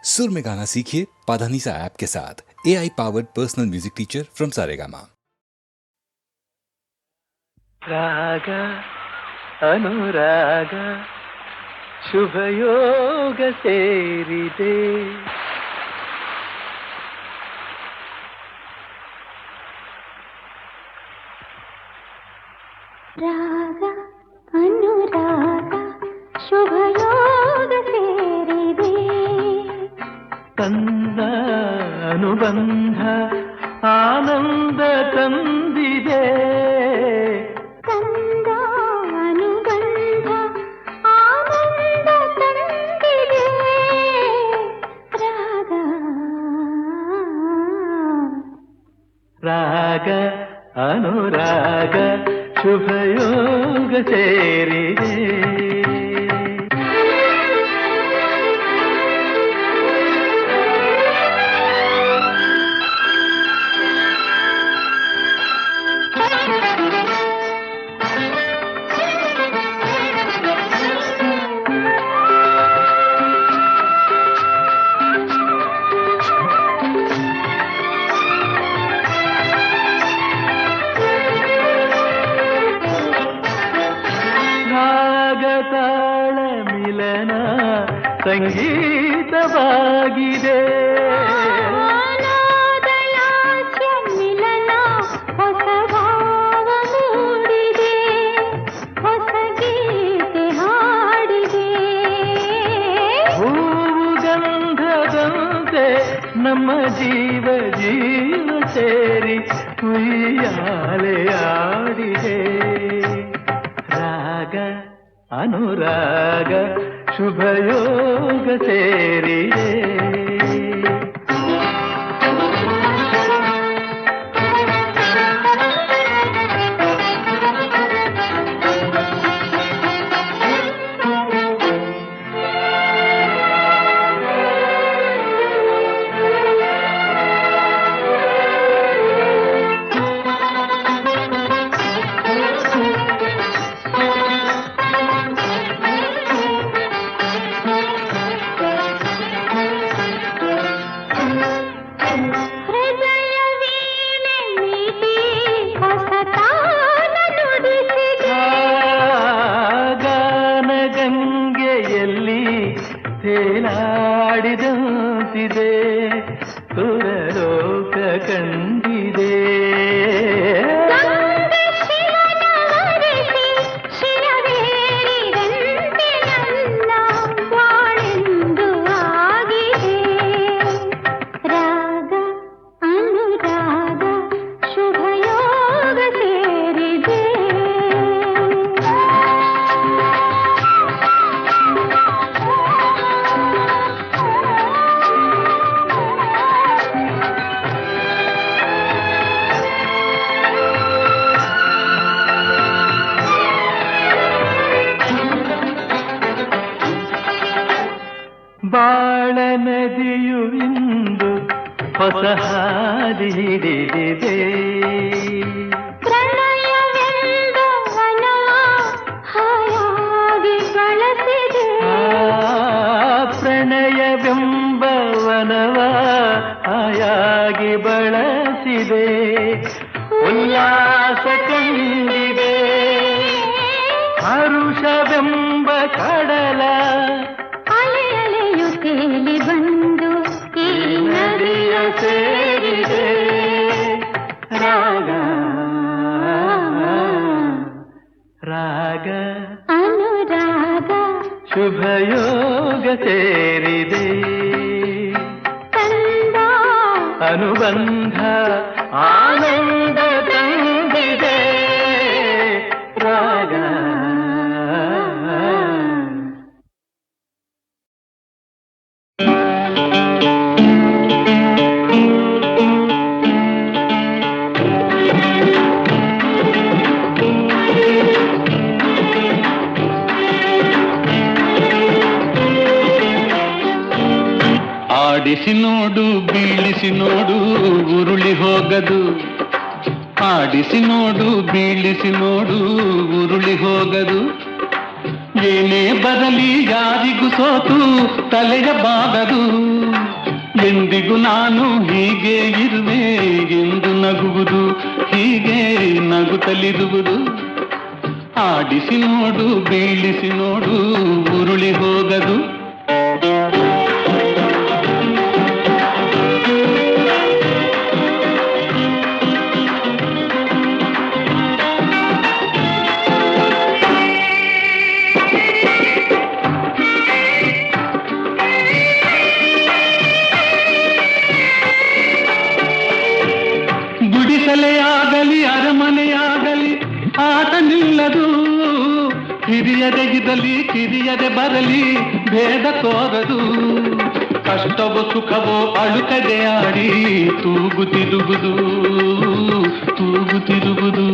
सुर में गाना सीखिए पाधानीसा ऐप के साथ। AI powered personal music teacher from Saregama. ರಾಗ ಅನುರಾಗ ಶುಭಯೋಗ ಸೇರಿದೆ. ರಾಗ ಅನುರಾಗ ಶುಭಯೋಗ ಸೇರಿದೆ. ತನ್ನ ಅನುಬಂಧ ಆನಂದ ತಂದಿದೆ. ತಂದ ಅನುಬಂಧ ಆನಂದ ತಂದಿದೆ. ರಾಗ ರಾಗ ಅನುರಾಗ ಶುಭಯೋಗ ಸೇರಿದೆ. ತಾಳ ಮಿಲನ ಸಂಗೀತವಾಗಿದೆ. ಮಿಲನ ಹೊಸ ಭಾವ ಮೂಡಿದೆ. ಹೊಸ ಗೀತೆ ಹಾಡಿದೆ. ಹೂವು ಗಂಧದಂತೆ ನಮ್ಮ ಜೀವ ಜೀವ ಸೇರಿ ಉಯ್ಯಾಲೆ ಆಡಿದೆ. ರಾಗ ಅನುರಾಗ ಶುಭಯೋಗ ಸೇರಿದೆ. ತೇಲಾಡಿದಂತಿದೆ ಸುರಲೋಕ ಕಂಡಿದೆ. ರಾಗ ಅನುರಾಗ ಶುಭಯೋಗ ಸೇರಿದೆ. ಬಾಳ ನದಿಯು ಇಂದು ಹೊಸ ಹಾದಿ ಹಿಡಿದಿದೆ. ಪ್ರಣಯವೆಂದ ವನವ ಹಾಯಾಗಿ ಬಳಸಿದೆ. ಪ್ರಣಯವೆಂಬ ವನವ ಹಾಯಾಗಿ ಬಳಸಿದೆ. ಉಲ್ಲಾಸ ಕಂಡಿದೆ. ಹರುಷವೆಂಬ ಕಡಲ ತೇಲಿ ಬಂದು ಈ ನದಿಯ ಸೇರಿದೆ. ರಾಗ ರಾಗ ಅನುರಾಗ ಶುಭಯೋಗ ಸೇರಿದೆ. ತಂದ ಅನುಬಂಧ ಆನಂದ ತಂದಿದೆ. ರಾಗ ಆಡಿಸಿ ನೋಡು ಬೀಳಿಸಿ ನೋಡು ಉರುಳಿ ಹೋಗದು. ಆಡಿಸಿ ನೋಡು ಬೀಳಿಸಿ ನೋಡು ಉರುಳಿ ಹೋಗದು. ಏನೇ ಬರಲಿ ಯಾರಿಗೂ ಸೋತು ತಲೆಯ ಬಾಗದು. ಎಂದಿಗೂ ನಾನು ಹೀಗೆ ಇರುವೆ ಎಂದು ನಗುವುದು, ಹೀಗೆ ನಗುತ್ತಲಿರುವುದು. ಆಡಿಸಿ ನೋಡು, ಬೀಳಿಸಿ ನೋಡು, ಉರುಳಿ ಹೋಗದು. ಗುಡಿಸಲೆಯಾಗಲಿ ಅರಮನೆಯಾಗಲಿ ಆಟ ನಿಲ್ಲದು. ಹಿರಿಯದೆಗಿದಲಿ ಕಿರಿಯದೆ ಬರಲಿ ಭೇದ ತೋರದು. ಕಷ್ಟವೋ ಸುಖವೋ ಅಳುಕದೆ ಆಡಿ ತೂಗುತ್ತಿರುವುದು, ತೂಗುತ್ತಿರುವುದು.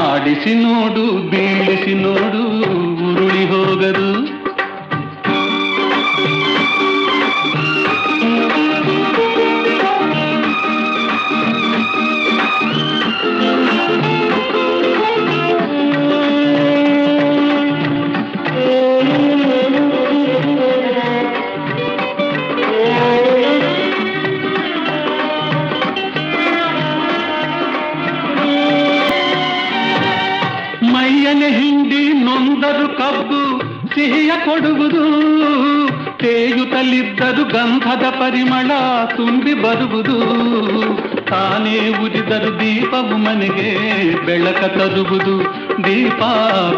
ಆಡಿಸಿ ನೋಡು, ಬೀಳಿಸಿ ನೋಡು, ಉರುಳಿ ಹೋಗದು. ಮೈಯನೆ ಹಿಂಡಿ ನೊಂದರು ಕಬ್ಬು ಸಿಹಿಯ ಕೊಡುವುದು. ತೇಯುತ್ತಲಿದ್ದರು ಗಂಧದ ಪರಿಮಳ ತುಂಬಿ ಬರುವುದು. ತಾನೇ ಉರಿದರು ದೀಪವು ಮನೆಗೆ ಬೆಳಕ ತರುವುದು, ದೀಪ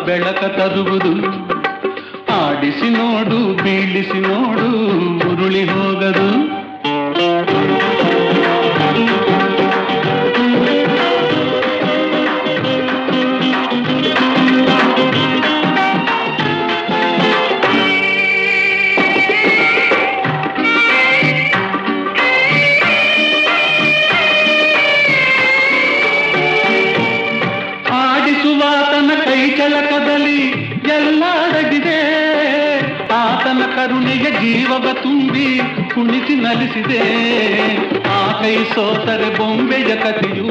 ಬೆಳಕ ತರುವುದು. ಆಡಿಸಿ ನೋಡು, ಬೀಳಿಸಿ ನೋಡು, ಉರುಳಿ ಹೋಗದು. ಆಡಿಸುವಾತನ ಕೈ ಕೆಳಕದಲ್ಲಿ ಎಲ್ಲ ಅಡಗಿದೆ. ಆತನ ಕರುಣೆಯ ಜೀವವ ತುಂಬಿ ಕುಣಿಸಿ ನಲಿಸಿದೆ. ಆ ಕೈ ಸೋತರೆ ಬೊಂಬೆಯ ಕಥೆಯು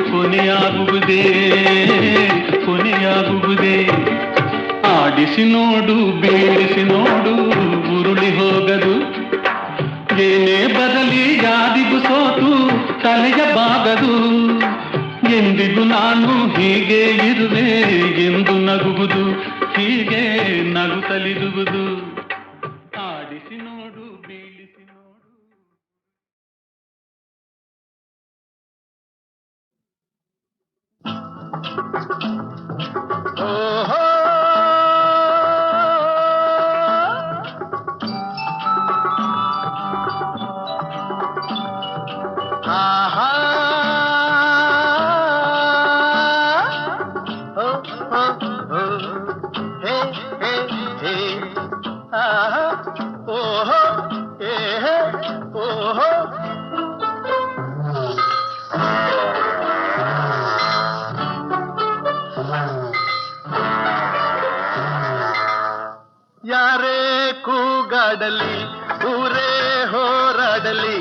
ಕೊನೆಯಾಗುವುದೇ, ಕೊನೆಯಾಗುವುದೇ. ಆಡಿಸಿ ನೋಡು, ಬೀಳಿಸಿ ನೋಡು, ಉರುಳಿ ಹೋಗದು. ಏನೇ ಬರಲಿ ಯಾರಿಗೂ ಸೋತು ತಲೆಯ ಬಾಗದು. ಎಂದಿಗೂ ನಾನು ಹೀಗೆ ಇರುವೆ ಎಂದು ನಗುವುದು, ಹೀಗೆ ನಗುತ್ತಲಿರುವುದು. ಆಡಿಸಿ ನೋಡು, ಬೀಳಿಸಿ ನೋಡು. ಓಹೋ ಆಹಾ ಯಾರೇ ಕೂಗಾಡಲಿ, ಊರೇ ಹೋರಾಡಲಿ,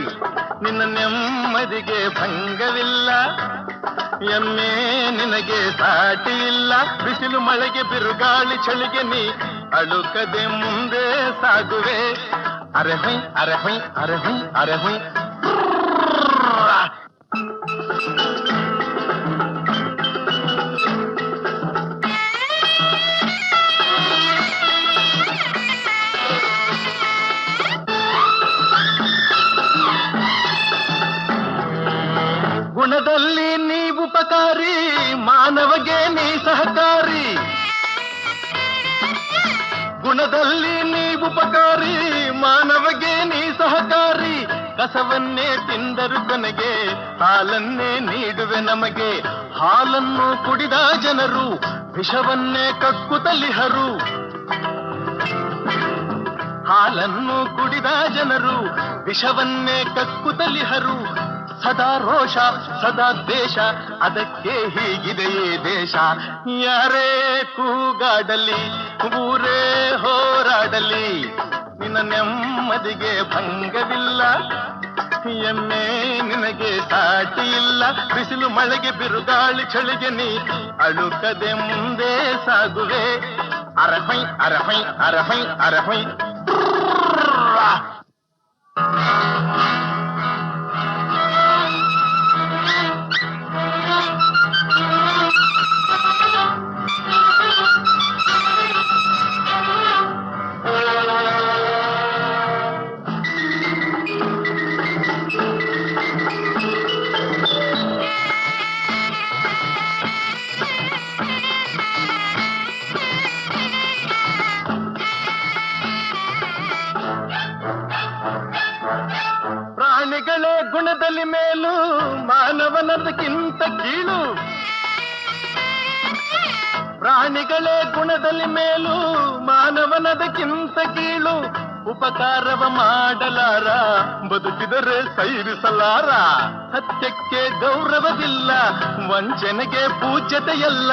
ನಿನ್ನ ನೆಮ್ಮದಿಗೆ ಭಂಗವಿಲ್ಲ. ಎಮ್ಮೆ ನಿನಗೆ ಸಾಟಿ ಇಲ್ಲ. ಬಿಸಿಲು ಮಳೆಗೆ ಬಿರುಗಾಳಿ ಚಳಿಗೆ ನೀ ಅಳುಕದೆ ಮುಂದೆ ಸಾಗುವೆ. ಅರೆ ಹೊಯ್ ಅರೆ ಹೊಯ್ ಅರೆ ಹೊಯ್ ಅರೆ ಹೊಯ್. ಗುಣದಲ್ಲಿ ನೀ ಉಪಕಾರಿ, ಮಾನವಗೆ ನೀ ಸಹಕಾರಿ. ಗುಣದಲ್ಲಿ ನೀ ಉಪಕಾರಿ, ಮಾನವಗೆ ನೀ ಸಹಕಾರಿ. ಕಸವನ್ನೇ ತಿಂದರು ಕೊನೆಗೆ ಹಾಲನ್ನೇ ನೀಡುವೆ ನಮಗೆ. ಹಾಲನ್ನು ಕುಡಿದ ಜನರು ವಿಷವನ್ನೇ ಕಕ್ಕುತ್ತಲಿಹರು. ಹಾಲನ್ನು ಕುಡಿದ ಜನರು ವಿಷವನ್ನೇ ಕಕ್ಕುತ್ತಲಿಹರು. ಸದಾ ರೋಷ ಸದಾ ದ್ವೇಷ, ಅದಕ್ಕೆ ಹೀಗಿದೆಯೇ ದೇಶ. ಯಾರೇ ಕೂಗಾಡಲಿ, ಊರೇ ಹೋರಾಡಲಿ, ನಿನ್ನ ನೆಮ್ಮದಿಗೆ ಭಂಗವಿಲ್ಲ. ಎಮ್ಮೆ ನಿನಗೆ ಸಾಟಿ ಇಲ್ಲ. ಬಿಸಿಲು ಮಳೆಗೆ ಬಿರುಗಾಳಿ ಚಳಿಗೆ ನೀ ಅಳುಕದೆ ಮುಂದೆ ಸಾಗುವೆ. ಅರಹೈ ಅರಹೈ ಅರಹೈ ಅರಹೈ. ಪ್ರಾಣಿಗಳೇ ಗುಣದಲ್ಲಿ ಮೇಲು ಮಾನವನದಕ್ಕಿಂತ ಕೀಳು. ಪ್ರಾಣಿಗಳೇ ಗುಣದಲ್ಲಿ ಮೇಲು ಮಾನವನದಕ್ಕಿಂತ ಕೀಳು. ಉಪಕಾರವ ಮಾಡಲಾರ ಬದುಕಿದರೆ ಸೈರಿಸಲಾರ. ಸತ್ಯಕ್ಕೆ ಗೌರವವಿಲ್ಲ, ವಂಚನೆಗೆ ಪೂಜ್ಯತೆಯಲ್ಲ.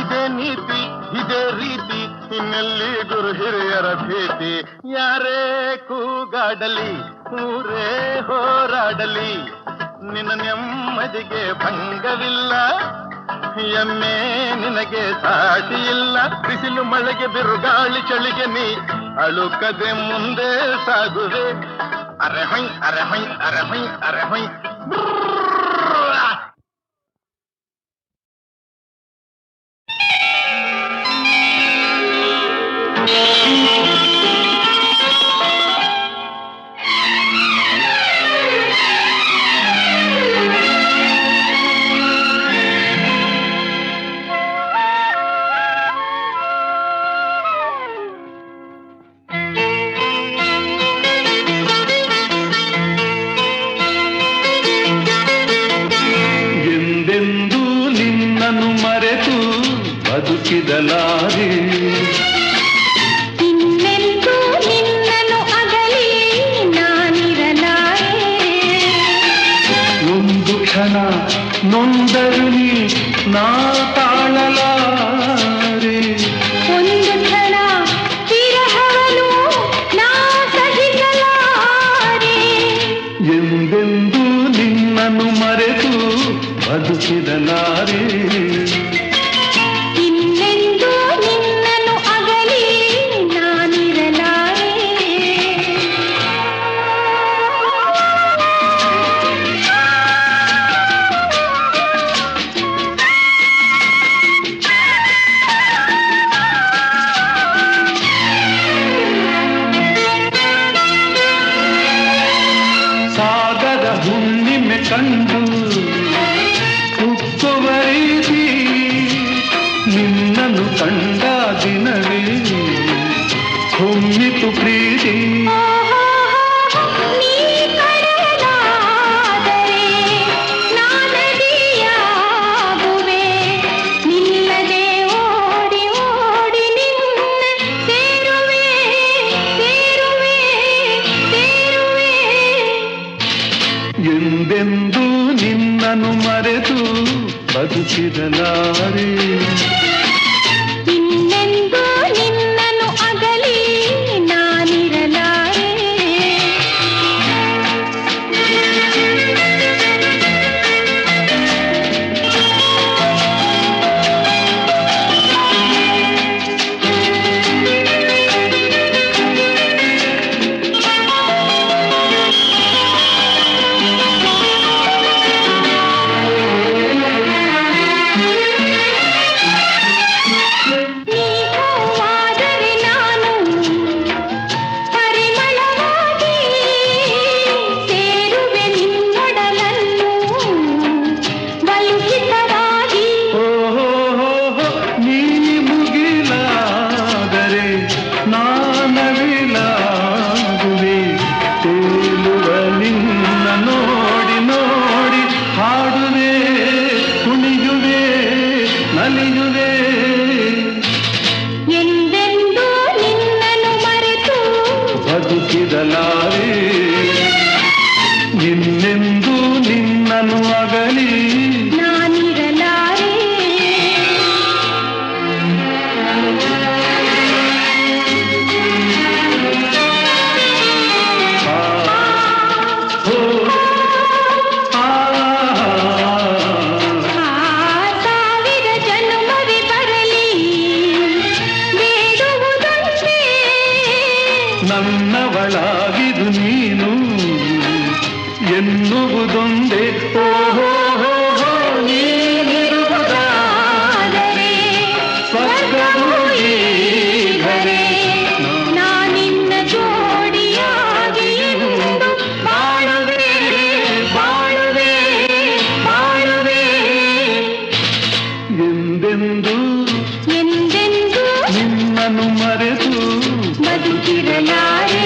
ಇದೇ ನೀತಿ ಇದೇ ರೀತಿ, ಇನ್ನೆಲ್ಲಿ ಗುರು ಹಿರಿಯರ ಭೀತಿ. ಯಾರೇ ಕೂಗಾಡಲಿ ಊರೇ ಹೋರಾಡಲಿ, ನಿನ್ನ ನೆಮ್ಮದಿಗೆ ಭಂಗವಿಲ್ಲ. ಎಮ್ಮೆ ನಿನಗೆ ಸಾಟಿ ಇಲ್ಲ. ಬಿಸಿಲು ಮಳೆಗೆ ಬಿರುಗಾಳಿ ಚಳಿಗೆ ನೀ ಅಳುಕದೆ ಮುಂದೆ ಸಾಗುವೆ. ಅರೆ ಹೊಯ್ ಅರೆ ಹೊಯ್ ಅರೆ ಹೊಯ್ ಅರೆ ಹೊಯ್. ಬದುಕಿದಲಾರೆ ಇನ್ನೆಂದೂ ನಿನ್ನನ್ನು ಅಗಲಿ ನಾನಿರಲಾರೆ. ಒಂದು ಕ್ಷಣ ನೊಂದರು ನೀ ನಾ ತಾಳಲಾರೆ. ಒಂದು ಕ್ಷಣ ವಿರಹವನು ನಾ ಸಹಿಸಲಾರೆ. ಎಂದೆಂದೂ ನಿನ್ನನ್ನು ಮರೆತು ಬದುಕಿದಲಾರೆ. ಹುಣ್ಣಿಮೆ ಕಂಡು ಉಕ್ಕುವ ರೀತಿ ನಿನ್ನನ್ನು ಕಂಡ ದಿನವೇ ಹೊಮ್ಮಿತು ಪ್ರೀತಿ. ಎಂದೆಂದೂ ನಿನ್ನನ್ನು ಮರೆತು ಬದುಕಿದಲಾರೆ. ಇನ್ನೆಂದೂ ನಿನ್ನನ್ನು ಅಗಲಿ ನಾನಿರಲಾರೆ. ಎಂದೆಂದೂ ನಿನ್ನನ್ನು ಮರೆತು ಬದುಕಿದಲಾರೆ. ಇನ್ನೆಂದೂ ನಿನ್ನನ್ನು ಅಗಲಿ ನಾನಿರಲಾರೆ. ಸಾವಿರ ಜನ್ಮವೇ ಬರಲಿ ಬೇಡುವುದೊಂದೇ, ನನ್ನವಳಾಗಿದು ನೀನು ಎನ್ನುವುದೊಂದೇ. ಓಹೋ ನೀನಿರುವುದಾದರೆ ಸ್ವರ್ಗವೂ ಈಗಲೇ ನಾನಿನ್ನ ಜೋಡಿಯಾಗಿ ಎಂದು ಬಾಳುವೆ ಬಾಳುವೆ ಬಾಳುವೆ. ಎಂದೆಂದೂ ಎಂದೆಂದೂ ನಿನ್ನನ್ನು ಮರೆತು ಬದುಕಿರಲಾರೆ.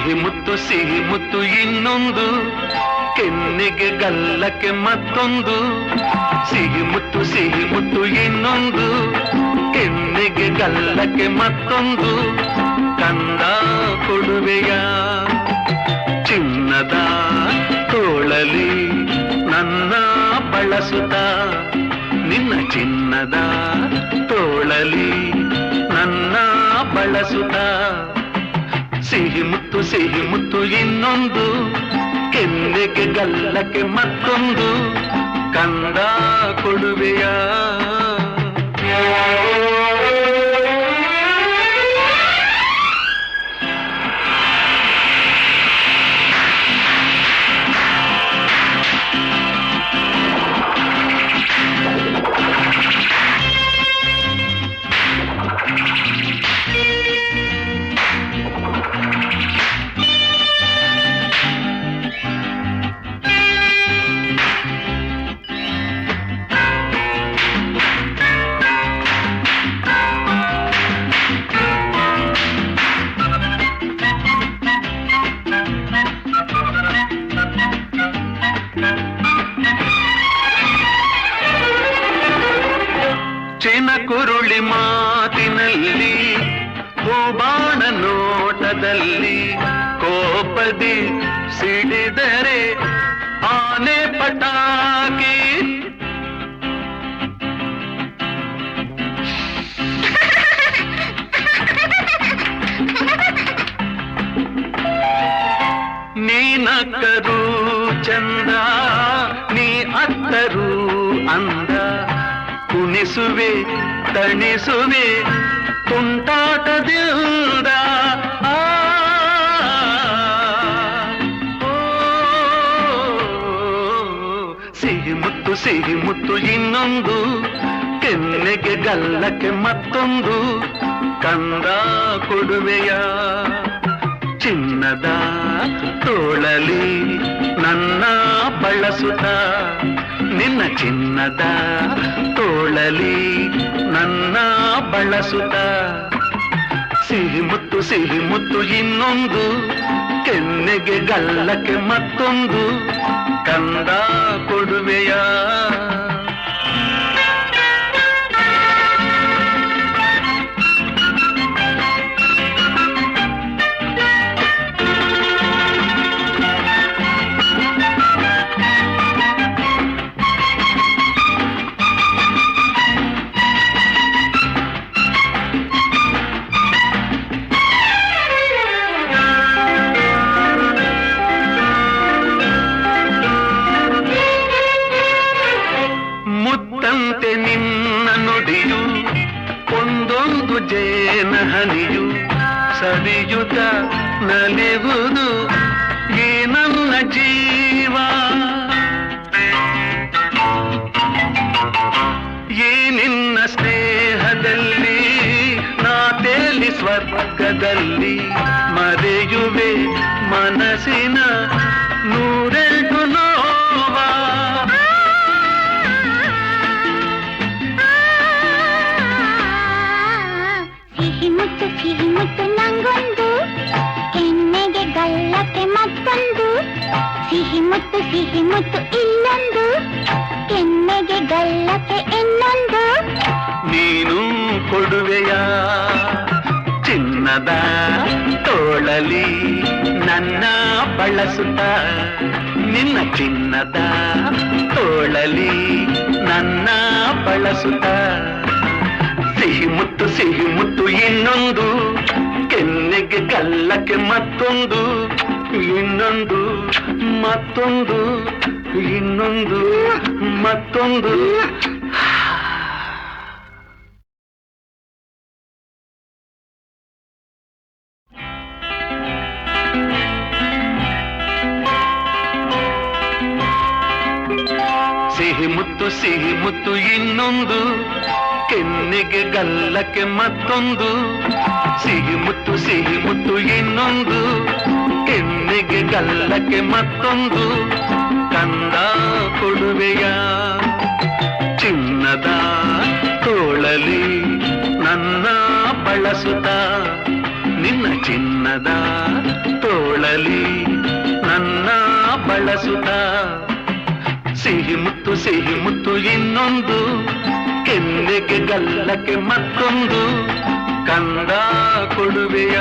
ಸಿಹಿ ಮುತ್ತು ಇನ್ನೊಂದು, ಕೆನ್ನೆಗೆ ಗಲ್ಲಕ್ಕೆ ಮತ್ತೊಂದು. ಸಿಹಿ ಮುತ್ತು ಇನ್ನೊಂದು, ಕೆನ್ನೆಗೆ ಗಲ್ಲಕ್ಕೆ ಮತ್ತೊಂದು. ಕಂದ ಕೊಡುವೆಯ ಚಿನ್ನದ ತೋಳಲಿ ನನ್ನ ಬಳಸುತ್ತ, ನಿನ್ನ ಚಿನ್ನದ ತೋಳಲಿ ನನ್ನ ಬಳಸುತ್ತ. ಸಿಹಿ ಮುತ್ತು ಇನ್ನೊಂದು, ಕೆನ್ನೆಗೆ ಗಲ್ಲಕ್ಕೆ ಮತ್ತೊಂದು. ಕಂದ ಕೊಡುವೆಯ ಕುರುಳಿ ಮಾತಿನಲ್ಲಿ, ಹೂಬಾಣ ನೋಟದಲ್ಲಿ, ಕೋಪದಿ ಸಿಡಿದರೆ ಆನೆ ಪಟಾಕಿ. ನೀನಕ್ಕರೂ ಚಂದ, ನೀ ಅತ್ತರೂ ಅಂದ. ಕುಣಿಸುವೆ ತಣಿಸುವೆ ತುಂಟಾಟದಿಂದ. ಸಿಹಿ ಮುತ್ತು ಇನ್ನೊಂದು, ಕೆನ್ನೆಗೆ ಗಲ್ಲಕ್ಕೆ ಮತ್ತೊಂದು. ಕಂದ ಕೊಡುವೆಯ ಚಿನ್ನದ ತೋಳಲಿ ನನ್ನ ಬಳಸುತ್ತ, ನಿನ್ನ ಚಿನ್ನದ ತೋಳಲಿ ನನ್ನ ಬಳಸುತ್ತ. ಸಿಹಿ ಮುತ್ತು ಇನ್ನೊಂದು, ಕೆನ್ನೆಗೆ ಗಲ್ಲಕ್ಕೆ ಮತ್ತೊಂದು. ಕಂದ ಕೊಡುವೆಯ ನಿನ್ನ ನುಡಿಯು ಒಂದೊಂದು ಜೇನ ಹನಿಯು, ಸವಿಯುತ ನಲಿವುದು ಈ ನನ್ನ ಜೀವ. ಈ ನಿನ್ನ ಸ್ನೇಹದಲ್ಲಿ ನಾ ತೇಲಿ ಸ್ವರ್ಗದಲ್ಲಿ, ಮರೆಯುವೆ ಮನಸ್ಸಿನ ನೂರೆಂಟು ನೋವ. ಸಿಹಿ ಮುತ್ತು ನಂಗೊಂದು, ಕೆನ್ನೆಗೆ ಗಲ್ಲಕ್ಕೆ ಮತ್ತೊಂದು. ಸಿಹಿ ಮುತ್ತು ಇಲ್ಲೊಂದು, ಕೆನ್ನೆಗೆ ಗಲ್ಲಕ್ಕೆ ಇನ್ನೊಂದು. ನೀನು ಕೊಡುವೆಯ ಚಿನ್ನದ ತೋಳಲಿ ನನ್ನ ಬಳಸುತ್ತ, ನಿನ್ನ ಚಿನ್ನದ ತೋಳಲಿ ನನ್ನ ಬಳಸುತ್ತ. ಸಿಹಿ ಮುತ್ತು ಇನ್ನೊಂದು, ಕೆನ್ನೆಗೆ ಗಲ್ಲಕ್ಕೆ ಮತ್ತೊಂದು. ಇನ್ನೊಂದು ಮತ್ತೊಂದು, ಇನ್ನೊಂದು ಮತ್ತೊಂದು. ಸಿಹಿ ಮುತ್ತು ಇನ್ನೊಂದು, ಕೆನ್ನೆಗೆ ಗಲ್ಲಕ್ಕೆ ಮತ್ತೊಂದು. ಸಿಹಿ ಮುತ್ತು ಇನ್ನೊಂದು, ಕೆನ್ನೆಗೆ ಗಲ್ಲಕ್ಕೆ ಮತ್ತೊಂದು. ಕಂದ ಕೊಡುವೆಯ ಚಿನ್ನದ ತೋಳಲಿ ನನ್ನ ಬಳಸುತ್ತ, ನಿನ್ನ ಚಿನ್ನದ ತೋಳಲಿ ನನ್ನ ಬಳಸುತ್ತ ಸಿಹಿ ಮುತ್ತು ಇನ್ನೊಂದು ಕೆನ್ನೆಗೆ ಗಲ್ಲಕ್ಕೆ ಮತ್ತೊಂದು ಕಂದ ಕೊಡುವೆಯ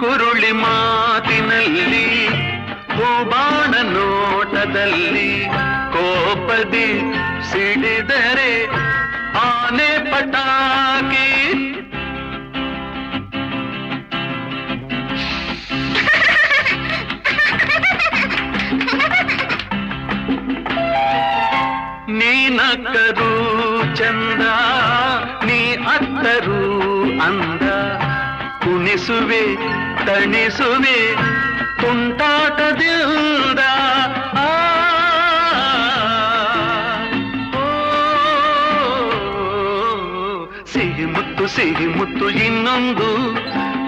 ಕುರುಳಿ ಮಾತಿನಲ್ಲಿ ಹೂಬಾಣ ನೋಟದಲ್ಲಿ ಕೋಪದಿ ಸಿಡಿದರೆ ಆನೆ ಪಟಾಕಿ ನೀನಕ್ಕರು ಚಂದ ನೀ ಅತ್ತರು ಅಂದ ಕುಣಿಸುವೆ ತಣಿಸುವೆ ತುಂಟಾಟದಿಂದ ಸಿಹಿ ಮುತ್ತು ಇನ್ನೊಂದು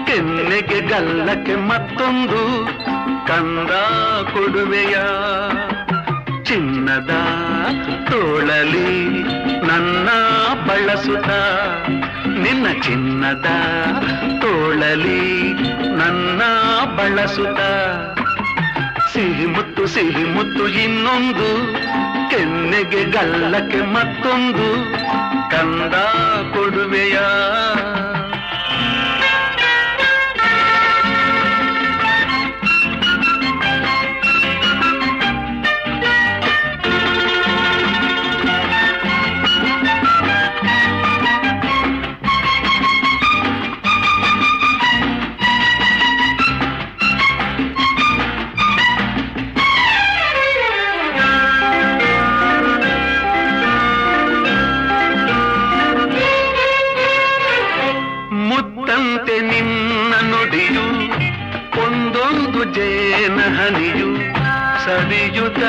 ಕೆನ್ನೆಗೆ ಗಲ್ಲಕ್ಕೆ ಮತ್ತೊಂದು ಕಂದ ಕೊಡುವೆಯ ಚಿನ್ನದ ತೋಳಲಿ ನನ್ನ ಬಳಸುತ್ತ ನಿನ್ನ ಚಿನ್ನದ ತೋಳಲಿ ನನ್ನ ಬಳಸುತ್ತ ಸಿಹಿ ಮುತ್ತು ಇನ್ನೊಂದು ಕೆನ್ನೆಗೆ ಗಲ್ಲಕ್ಕೆ ಮತ್ತೊಂದು ಕಂದ ಕೊಡುವೆಯ ನಿನ್ನ ನುಡಿಯು ಒಂದೊಂದು ಜೇನ ಹನಿಯು ಸವಿಯುತ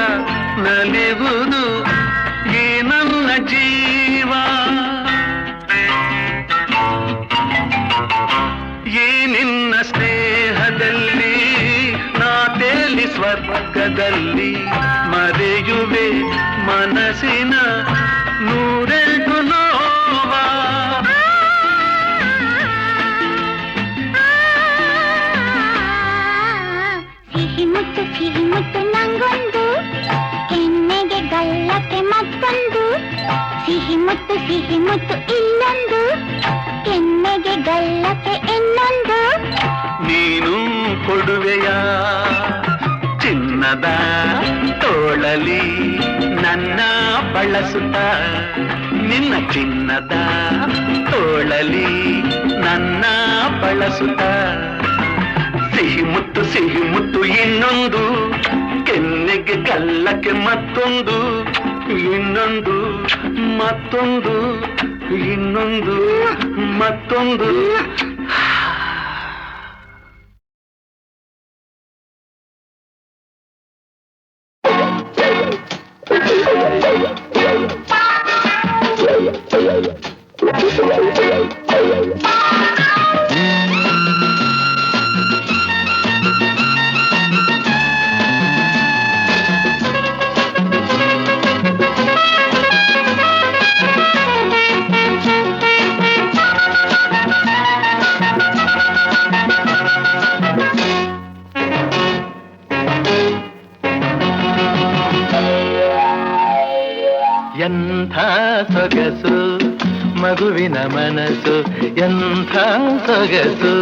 ನಲಿವುದು ಈ ನನ್ನ ಜೀವ ಈ ನಿನ್ನ ಸ್ನೇಹದಲ್ಲಿ ನಾ ತೇಲಿ ಸ್ವರ್ಗದಲ್ಲಿ ಮರೆಯುವೆ ಮನಸ್ಸಿನ ನೂರೆಂಟು ನೋವ ಸಿಹಿ ಮುತ್ತು ನಂಗೊಂದು ಕೆನ್ನೆಗೆ ಗಲ್ಲಕ್ಕೆ ಮತ್ತೊಂದು ಸಿಹಿ ಮುತ್ತು ಇಲ್ಲೊಂದು ಕೆನ್ನೆಗೆ ಗಲ್ಲಕ್ಕೆ ಇನ್ನೊಂದು ನೀನು ಕೊಡುವೆಯ ಚಿನ್ನದ ತೋಳಲಿ ನನ್ನ ಬಳಸುತ್ತ ನಿನ್ನ ಚಿನ್ನದ ತೋಳಲಿ ನನ್ನ ಬಳಸುತ್ತ ಸಿಹಿ ಮುತ್ತು ಇನ್ನೊಂದು ಕೆನ್ನೆಗೆ ಗಲ್ಲಕ್ಕೆ ಮತ್ತೊಂದು ಇನ್ನೊಂದು ಮತ್ತೊಂದು ಇನ್ನೊಂದು ಮತ್ತೊಂದು ಎಂಥ ಸೊಗಸು ಮಗುವಿನ ಮನಸ್ಸು ಎಂಥ ಸೊಗಸು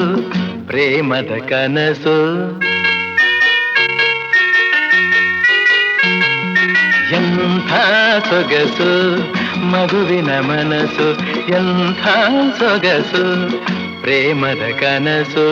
ಪ್ರೇಮದ ಕನಸು ಎಂಥ ಸೊಗಸು ಮಗುವಿನ ಮನಸ್ಸು ಎಂಥ ಸೊಗಸು ಪ್ರೇಮದ ಕನಸು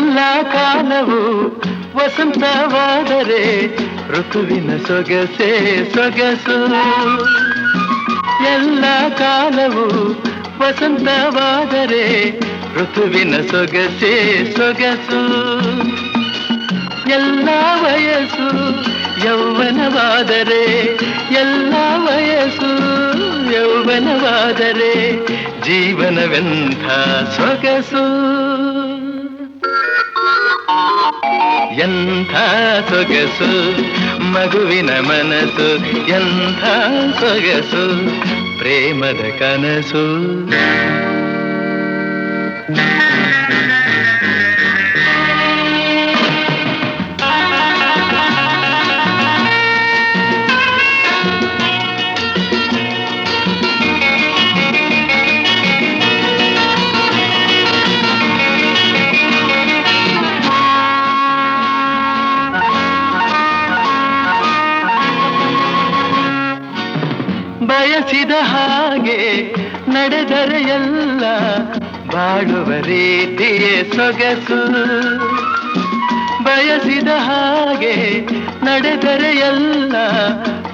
ಎಲ್ಲ ಕಾಲವು ವಸಂತವಾದರೆ ಋತುವಿನ ಸೊಗಸೆ ಸೊಗಸು. ಎಲ್ಲ ಕಾಲವು ವಸಂತವಾದರೆ ಋತುವಿನ ಸೊಗಸೆ ಸೊಗಸು. ಎಲ್ಲ ವಯಸ್ಸು ಯೌವನವಾದರೆ, ಎಲ್ಲ ವಯಸ್ಸು ಯೌವನವಾದರೆ ಜೀವನವೆಂಥ ಸೊಗಸು. ಎಂಥ ಸೊಗಸು ಮಗುವಿನ ಮನಸ್ಸು, ಎಂಥ ಸೊಗಸು ಪ್ರೇಮದ ಕನಸು. ಬಯಸಿದ ಹಾಗೆ ನಡೆದರೆ ಎಲ್ಲ ಬಾಳುವ ರೀತಿಯೇ ಸೊಗಸು. ಬಯಸಿದ ಹಾಗೆ ನಡೆದರೆ ಎಲ್ಲ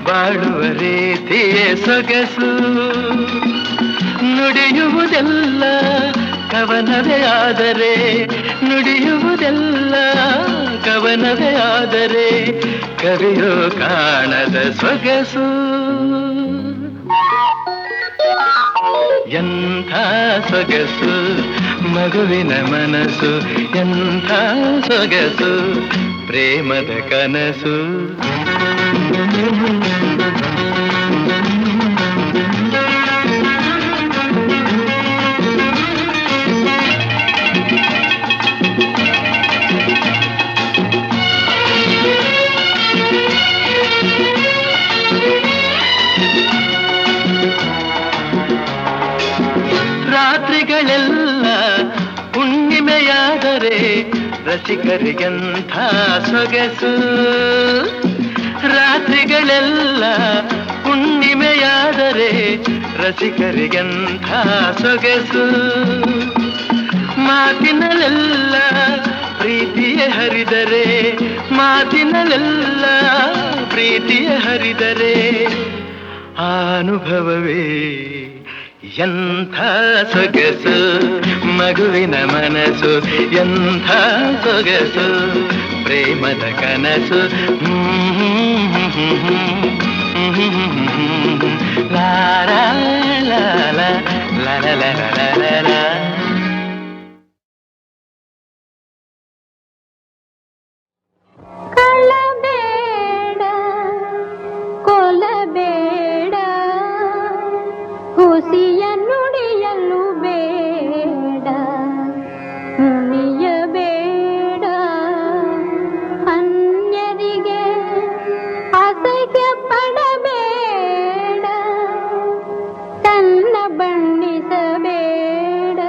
ಬಾಳುವ ರೀತಿಯೇ ಸೊಗಸು. ನುಡಿಯುವುದೆಲ್ಲ ಕವನವೇ ಆದರೆ, ನುಡಿಯುವುದೆಲ್ಲ ಕವನವೇ ಆದರೆ ಕವಿಯೋ ಕಾಣದ ಸೊಗಸು. ಎಂಥ ಸೊಗಸು ಮಗುವಿನ ಮನಸ್ಸು, ಎಂಥ ಸೊಗಸು ಪ್ರೇಮದ ಕನಸು. ರಾತ್ರಿಗಳೆಲ್ಲ ಹುಣ್ಣಿಮೆಯಾದರೆ ರಸಿಕರಿಗಂಥ ಸೊಗಸು. ರಾತ್ರಿಗಳೆಲ್ಲ ಹುಣ್ಣಿಮೆಯಾದರೆ ರಸಿಕರಿಗಂಥ ಸೊಗಸು. ಮಾತಿನಲ್ಲೆಲ್ಲ ಪ್ರೀತಿಯ ಹರಿದರೆ, ಮಾತಿನಲ್ಲೆಲ್ಲ ಪ್ರೀತಿಯ ಹರಿದರೆ ಅನುಭವವೇ ಎಂಥ ಸೊಗಸು ಮಗುವಿನ ಮನಸ್ಸು, ಎಂಥ ಸೊಗಸು ಪ್ರೇಮದ ಕನಸು. ಲಾರಾ ಲಾಲ ಲಲ. ಕಳಬೇಡ ಕೊಲಬೇಡ, ಹುಸಿಯ ನುಡಿಯಲು ಬೇಡ, ಮುನಿಯಬೇಡ, ಅನ್ಯರಿಗೆ ಅಸಹ್ಯ ಪಡಬೇಡ, ತನ್ನ ಬಣ್ಣಿಸಬೇಡ.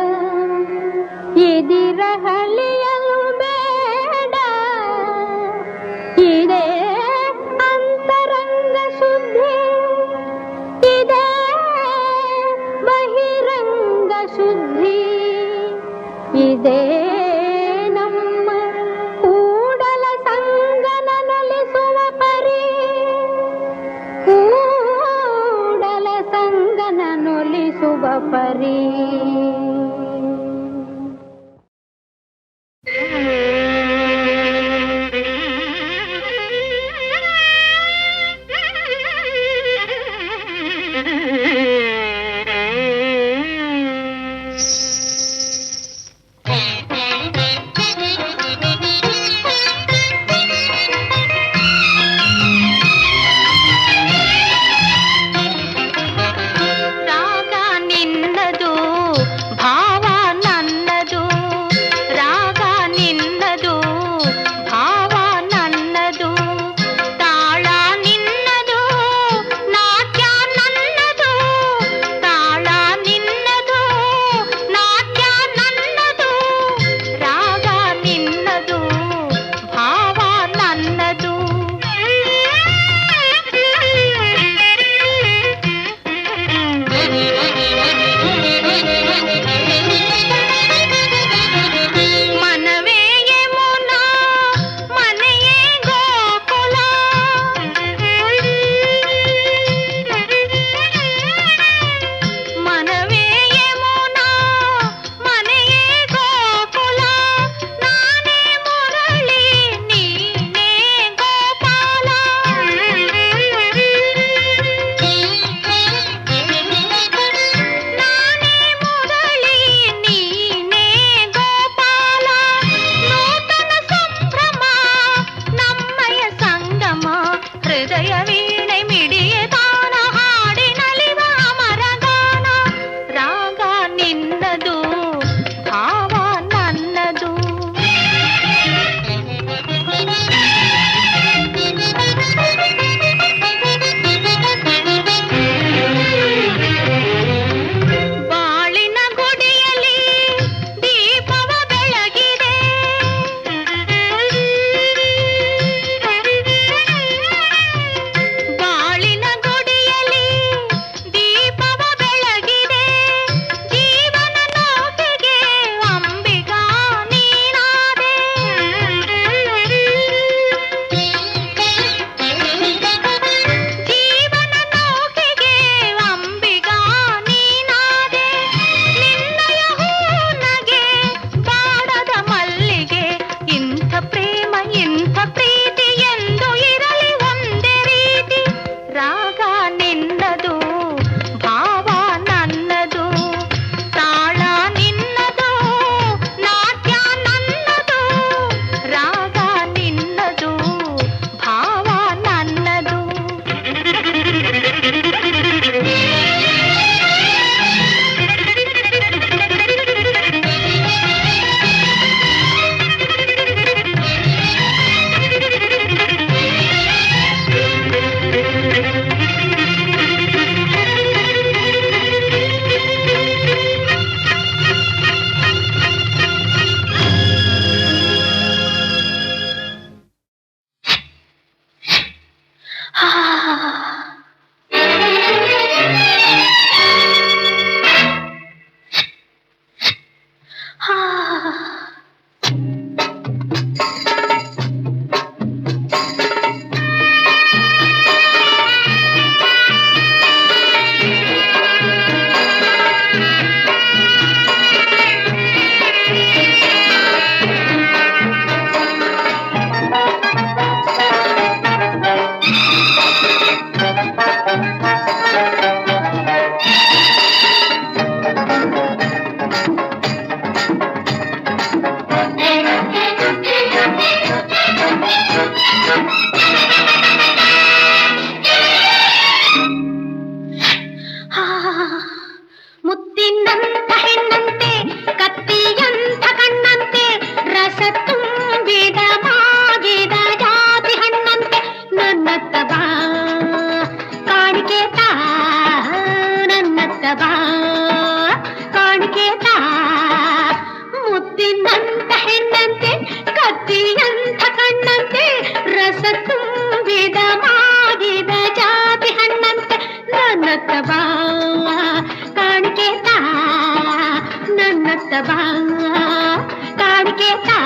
ಬಾ ಕಾಣಿಕೆ ತಾ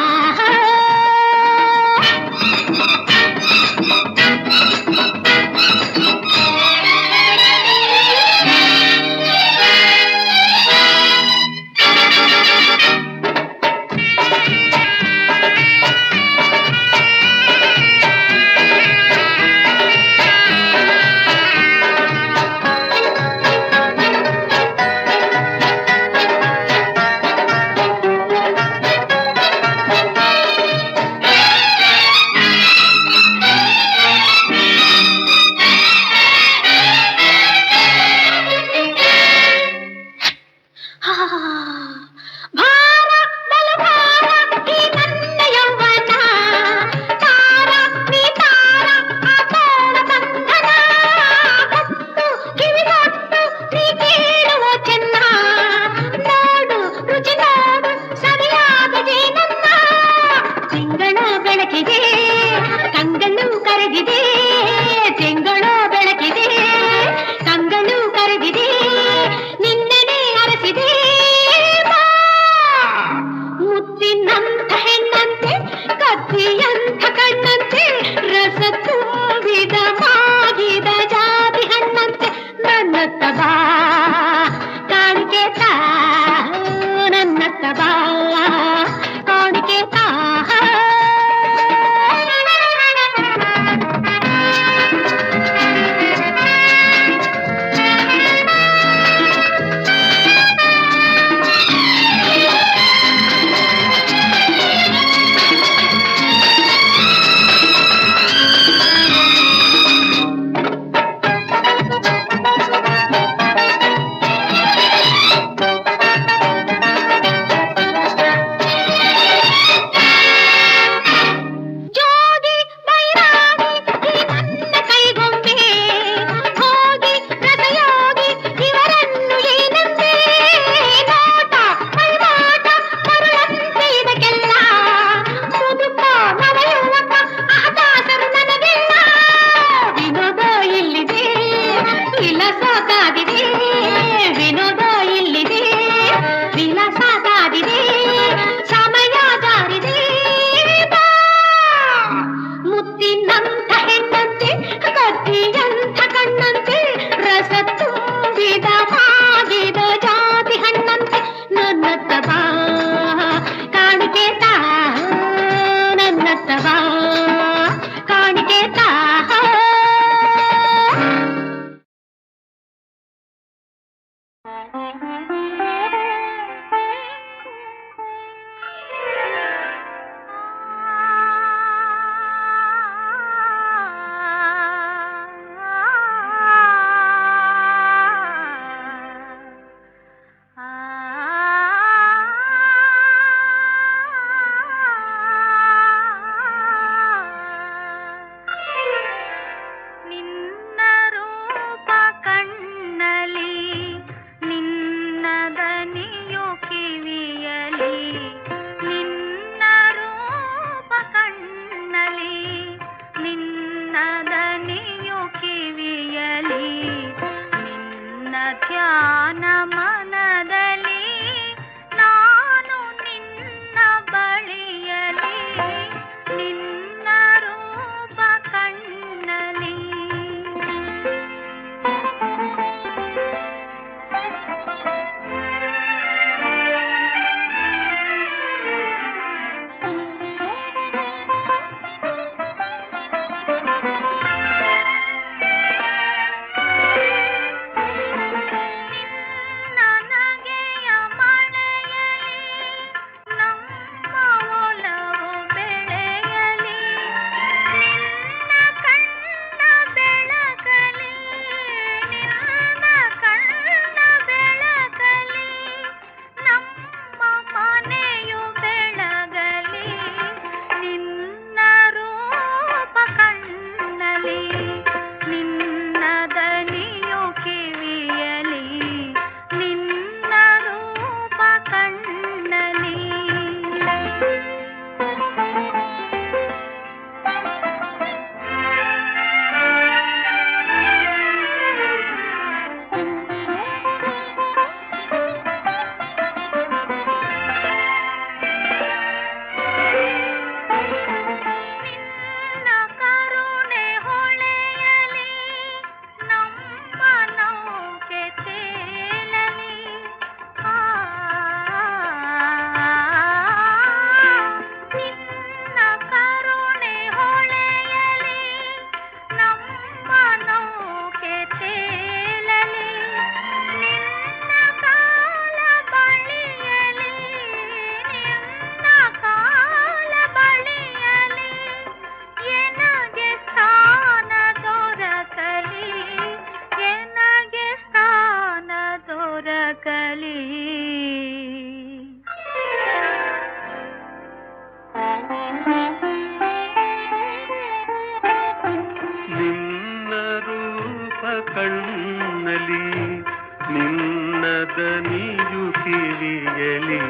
ದನಿಯು ಕಿವಿಯಲಿ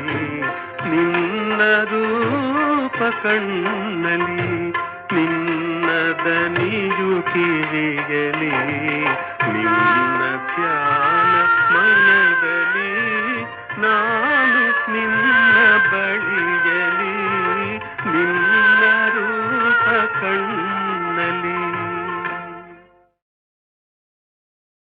ನಿನ್ನ ರೂಪ ಕಣ್ಣಲಿ ನಿನ್ನ ದನಿಯು ಕಿವಿಯಲಿ ನಿನ್ನ ಧ್ಯಾನ ಮನದಲ್ಲಿ ನಾನು ನಿನ್ನ